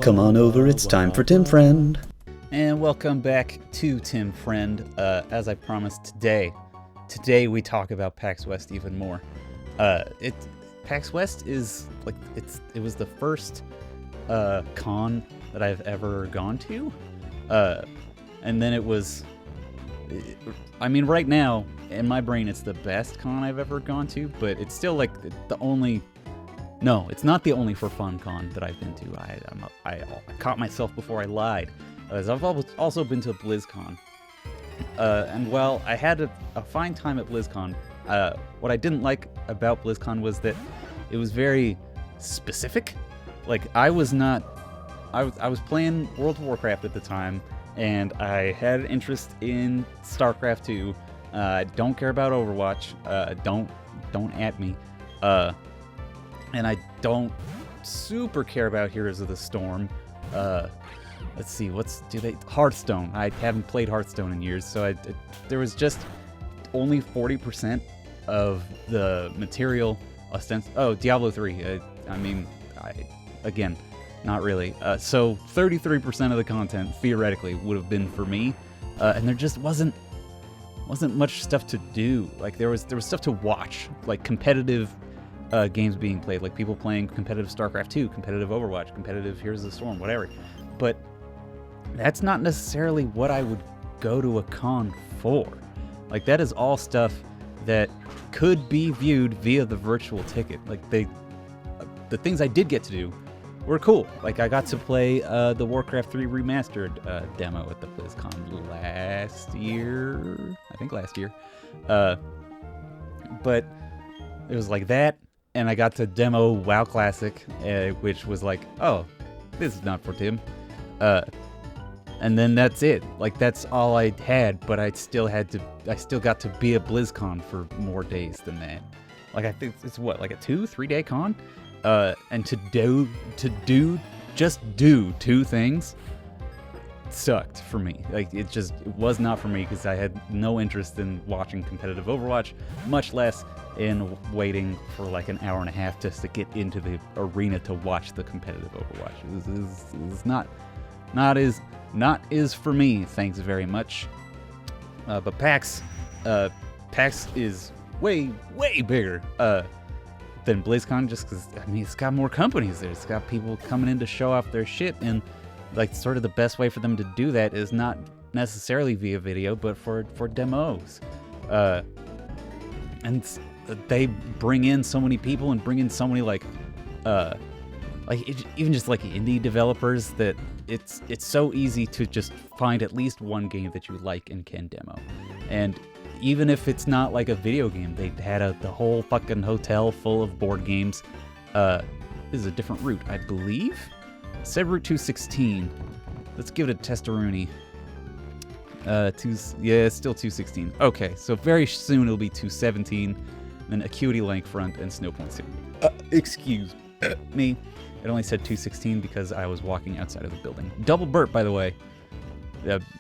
Come on over, it's time for Tim Friend. And welcome back to Tim Friend. As I promised today we talk about PAX West even more. PAX West is like it was the first con that I've ever gone to, and then it was. I mean, right now in my brain, it's the best con I've ever gone to, but it's still like the only. No, it's not the only for fun con that I've been to. I caught myself before I lied, as I've also been to Blizzcon. And while I had a fine time at Blizzcon, what I didn't like about Blizzcon was that it was very specific. Like, I was playing World of Warcraft at the time, and I had interest in StarCraft 2. I don't care about Overwatch. Don't at me. And I don't super care about Heroes of the Storm. Let's see, Hearthstone. I haven't played Hearthstone in years, so there was just only 40% of the material. Diablo 3. Again, not really. So 33% of the content theoretically would have been for me, and there just wasn't much stuff to do. Like there was stuff to watch, like competitive games being played, like people playing competitive StarCraft 2, competitive Overwatch, competitive Heroes of the Storm, whatever. But that's not necessarily what I would go to a con for. Like, that is all stuff that could be viewed via the virtual ticket. Like, the things I did get to do were cool. Like, I got to play the Warcraft 3 Remastered demo at the BlizzCon last year. But it was like that. And I got to demo WoW Classic, which was like, oh, this is not for Tim. And then that's it. Like, that's all I had, but I still got to be at BlizzCon for more days than that. Like, I think it's like a 2-3 day con? And to just do two things sucked for me. Like, it was not for me, because I had no interest in watching competitive Overwatch, much less in waiting for like an hour and a half just to get into the arena to watch the competitive Overwatch. It was not is for me, thanks very much. But PAX is way bigger than BlizzCon, just because, I mean, it's got more companies there. It's got people coming in to show off their shit, and like sort of the best way for them to do that is not necessarily via video, but for demos. And they bring in so many people and bring in so many even just like indie developers that it's so easy to just find at least one game that you like and can demo. And even if it's not like a video game, they had the whole fucking hotel full of board games. This is a different route, I believe. It said Route 216. Let's give it a testaroonie. It's still 216. Okay, so very soon it'll be 217. Then Acuity Lakefront and Snowpoint City. Excuse me. It only said 216 because I was walking outside of the building. Double burp, by the way.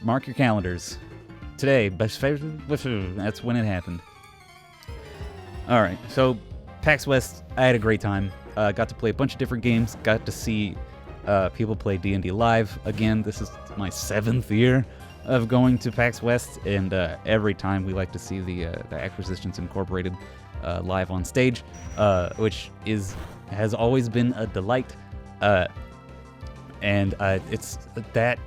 Mark your calendars. Today, that's when it happened. Alright, so PAX West, I had a great time. Got to play a bunch of different games. Got to see people play D&D live. Again, this is my 7th year of going to PAX West, and every time we like to see the Acquisitions Incorporated live on stage, which has always been a delight. And it's that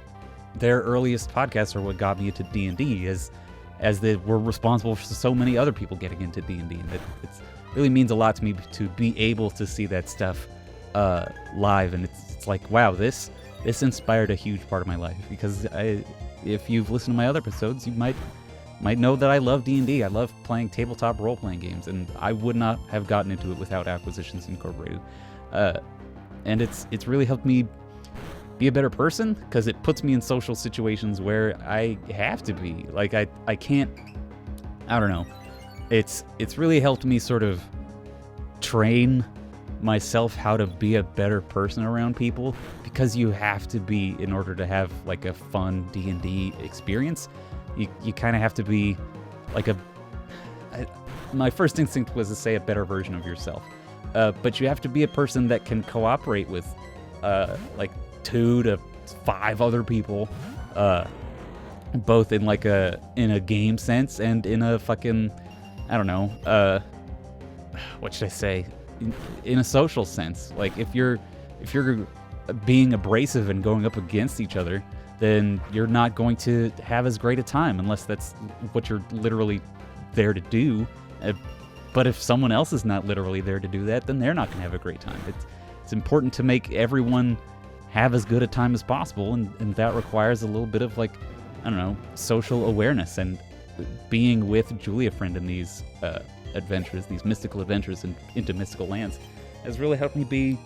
their earliest podcasts are what got me into D&D, as they were responsible for so many other people getting into D&D, and it really means a lot to me to be able to see that stuff live, and it's like, wow, this inspired a huge part of my life, because if you've listened to my other episodes, you might know that I love D&D. I love playing tabletop role-playing games, and I would not have gotten into it without Acquisitions Incorporated. And it's really helped me be a better person, because it puts me in social situations where I have to be. Like, I can't, I don't know. It's really helped me sort of train myself how to be a better person around people, because you have to be, in order to have like a fun D&D experience. You kind of have to be like my first instinct was to say a better version of yourself, but you have to be a person that can cooperate with like 2 to 5 other people, both in like in a game sense and in a fucking, I don't know, what should I say, in a social sense. Like if you're being abrasive and going up against each other, then you're not going to have as great a time unless that's what you're literally there to do. But if someone else is not literally there to do that, then they're not going to have a great time. It's important to make everyone have as good a time as possible, and that requires a little bit of, like, I don't know, social awareness. And being with Julia Friend in these adventures, these mystical adventures into mystical lands, has really helped me be,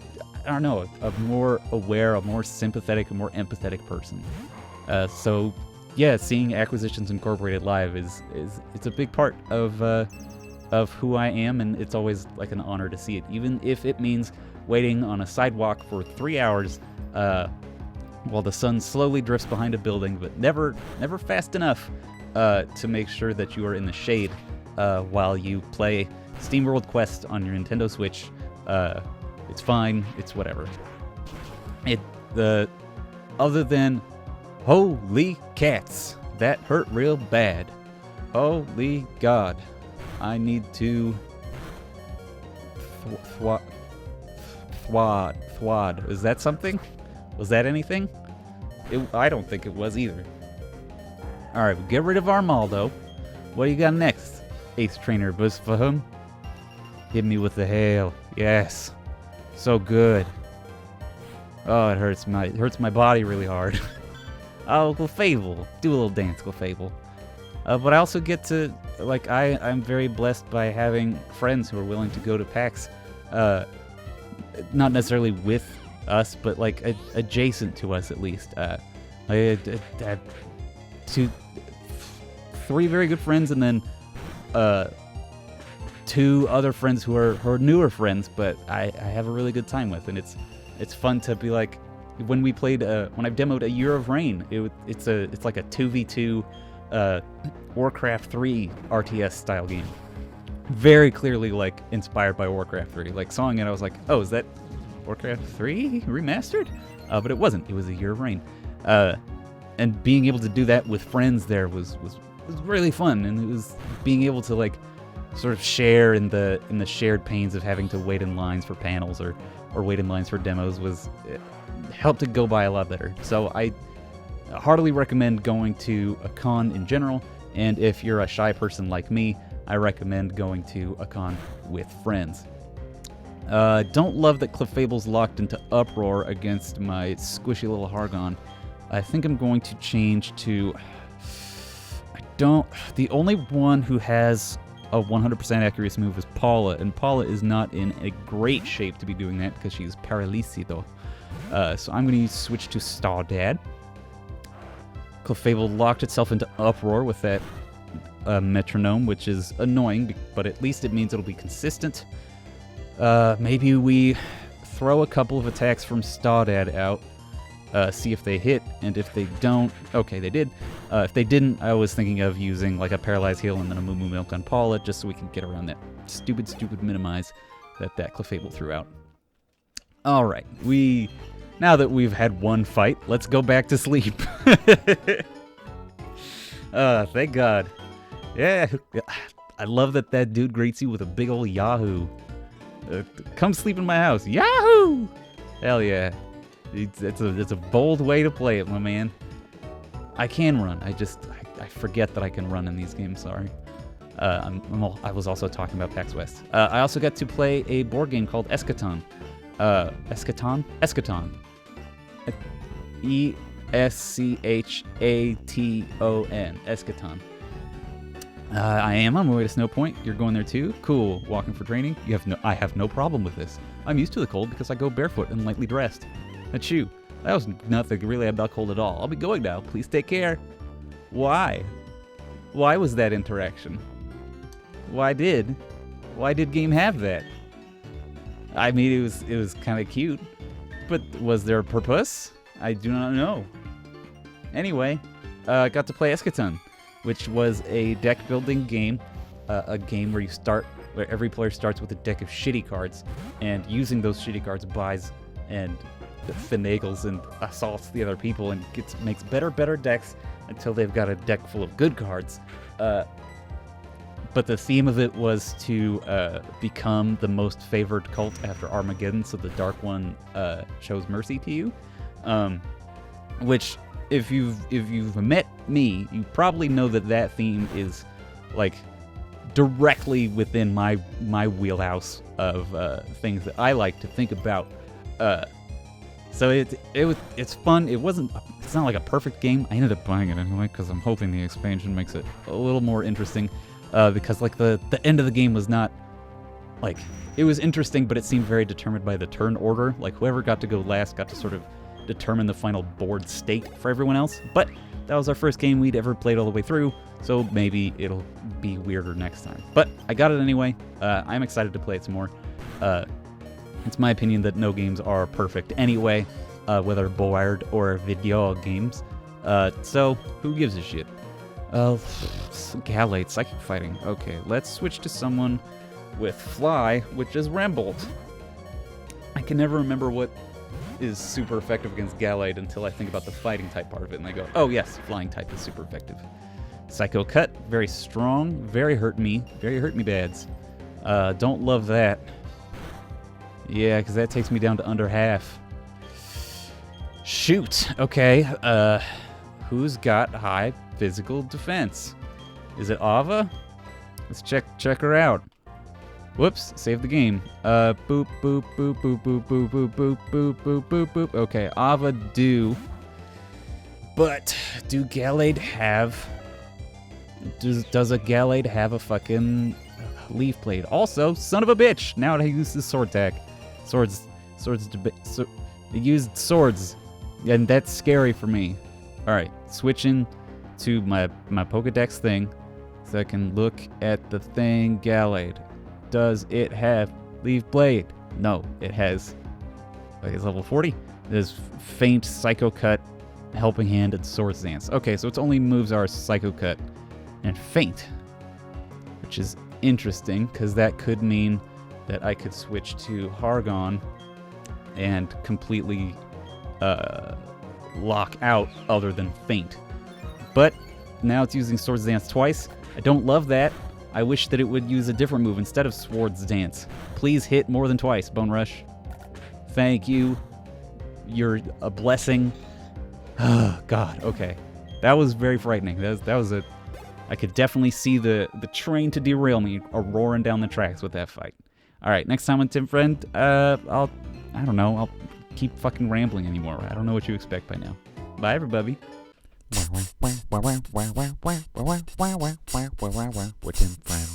I don't know, a more aware, a more sympathetic, a more empathetic person. So yeah, seeing Acquisitions Incorporated live is it's a big part of who I am, and it's always like an honor to see it, even if it means waiting on a sidewalk for 3 hours while the sun slowly drifts behind a building, but never fast enough to make sure that you are in the shade while you play SteamWorld Quest on your Nintendo Switch. It's fine. It's whatever. Other than, holy cats, that hurt real bad. Holy God, I need to thwad. Is that something? Was that anything? I don't think it was either. All right, we get rid of Armaldo. What do you got next? 8th Trainer Busfahum. Hit me with the hail. Yes. So good. Oh, it hurts my body really hard. Oh, Clefable. Do a little dance, Clefable. But I also get to, like, I'm very blessed by having friends who are willing to go to PAX, not necessarily with us, but like adjacent to us at least. I have 3 very good friends, and then 2 other friends who are newer friends, but I have a really good time with, and it's fun to be like, when we played when I've demoed A Year of Rain, it's like a 2v2 Warcraft 3 RTS style game, very clearly like inspired by Warcraft 3. Like, sawing it, I was like, oh, is that Warcraft 3 remastered? But it wasn't. It was A Year of Rain, and being able to do that with friends there was really fun, and it was being able to like sort of share in the shared pains of having to wait in lines for panels or wait in lines for demos helped it go by a lot better. So I heartily recommend going to a con in general, and if you're a shy person like me, I recommend going to a con with friends. Don't love that Clefable's locked into Uproar against my squishy little Hargon. I think I'm going to change to... The only one who has a 100% accuracy move is Paula, and Paula is not in a great shape to be doing that because she's paralisido. So I'm going to switch to Stardad. Clefable locked itself into Uproar with that metronome, which is annoying, but at least it means it'll be consistent. Maybe we throw a couple of attacks from Stardad out, see if they hit, and if they don't, okay, they did. If they didn't, I was thinking of using like a Paralyze Heal and then a Moo Moo Milk on Paula, just so we can get around that stupid minimize that Clefable threw out. Alright, now that we've had one fight, let's go back to sleep. Thank God. Yeah, I love that dude greets you with a big old Yahoo. Come sleep in my house. Yahoo! Hell yeah. It's a bold way to play it, my man. I can run. I forget that I can run in these games, sorry. I was also talking about PAX West. I also got to play a board game called Escheaton. Escheaton? E-S-C-H-A-T-O-N. Escheaton. I am on my way to Snow Point. You're going there too? Cool. Walking for training? I have no problem with this. I'm used to the cold because I go barefoot and lightly dressed. Achoo. That was nothing really about cold at all. I'll be going now. Please take care. Why? Why was that interaction? Why did game have that? I mean, it was kind of cute, but was there a purpose? I do not know. Anyway, got to play Escheaton, which was a deck building game, a game where every player starts with a deck of shitty cards, and using those shitty cards buys and finagles and assaults the other people and makes better decks until they've got a deck full of good cards. But the theme of it was to become the most favored cult after Armageddon, so the Dark One shows mercy to you. Which, if you've met me, you probably know that theme is like directly within my wheelhouse of things that I like to think about. So it's fun. It's not like a perfect game. I ended up buying it anyway because I'm hoping the expansion makes it a little more interesting. Because like the end of the game was not like, it was interesting, but it seemed very determined by the turn order. Like whoever got to go last got to sort of determine the final board state for everyone else. But that was our first game we'd ever played all the way through, so maybe it'll be weirder next time. But I got it anyway. I'm excited to play it some more. It's my opinion that no games are perfect anyway, whether board or video games. So who gives a shit? Gallade, psychic fighting. Okay, let's switch to someone with fly, which is Rambolt. I can never remember what is super effective against Gallade until I think about the fighting type part of it, and I go, oh yes, flying type is super effective. Psycho Cut, very strong, very hurt me bads. Don't love that. Yeah, because that takes me down to under half. Shoot, okay, who's got high physical defense? Is it Ava? Let's check her out. Whoops, save the game. Boop, boop, boop, boop, boop, boop, boop, boop, boop, boop, boop, boop. Okay, Ava do. But do Gallade have... Does a Gallade have a fucking Leaf Blade? Also, son of a bitch! Now I use this sword tag. It used swords, and that's scary for me. Alright, switching to my Pokedex thing, so I can look at the thing. Gallade. Does it have Leaf Blade? No, it has, like, it's level 40. There's Feint, Psycho Cut, Helping Hand, and Swords Dance. Okay, so its only moves are Psycho Cut and Feint, which is interesting, because that could mean that I could switch to Hargon and completely lock out other than Feint. But now it's using Swords Dance twice. I don't love that. I wish that it would use a different move instead of Swords Dance. Please hit more than twice, Bone Rush. Thank you. You're a blessing. Oh, God, okay. That was very frightening. That was a... I could definitely see the train to derail me roaring down the tracks with that fight. Alright, next time on Tim Friend, I don't know, I'll keep fucking rambling anymore. I don't know what you expect by now. Bye, everybody. We're Tim Friend.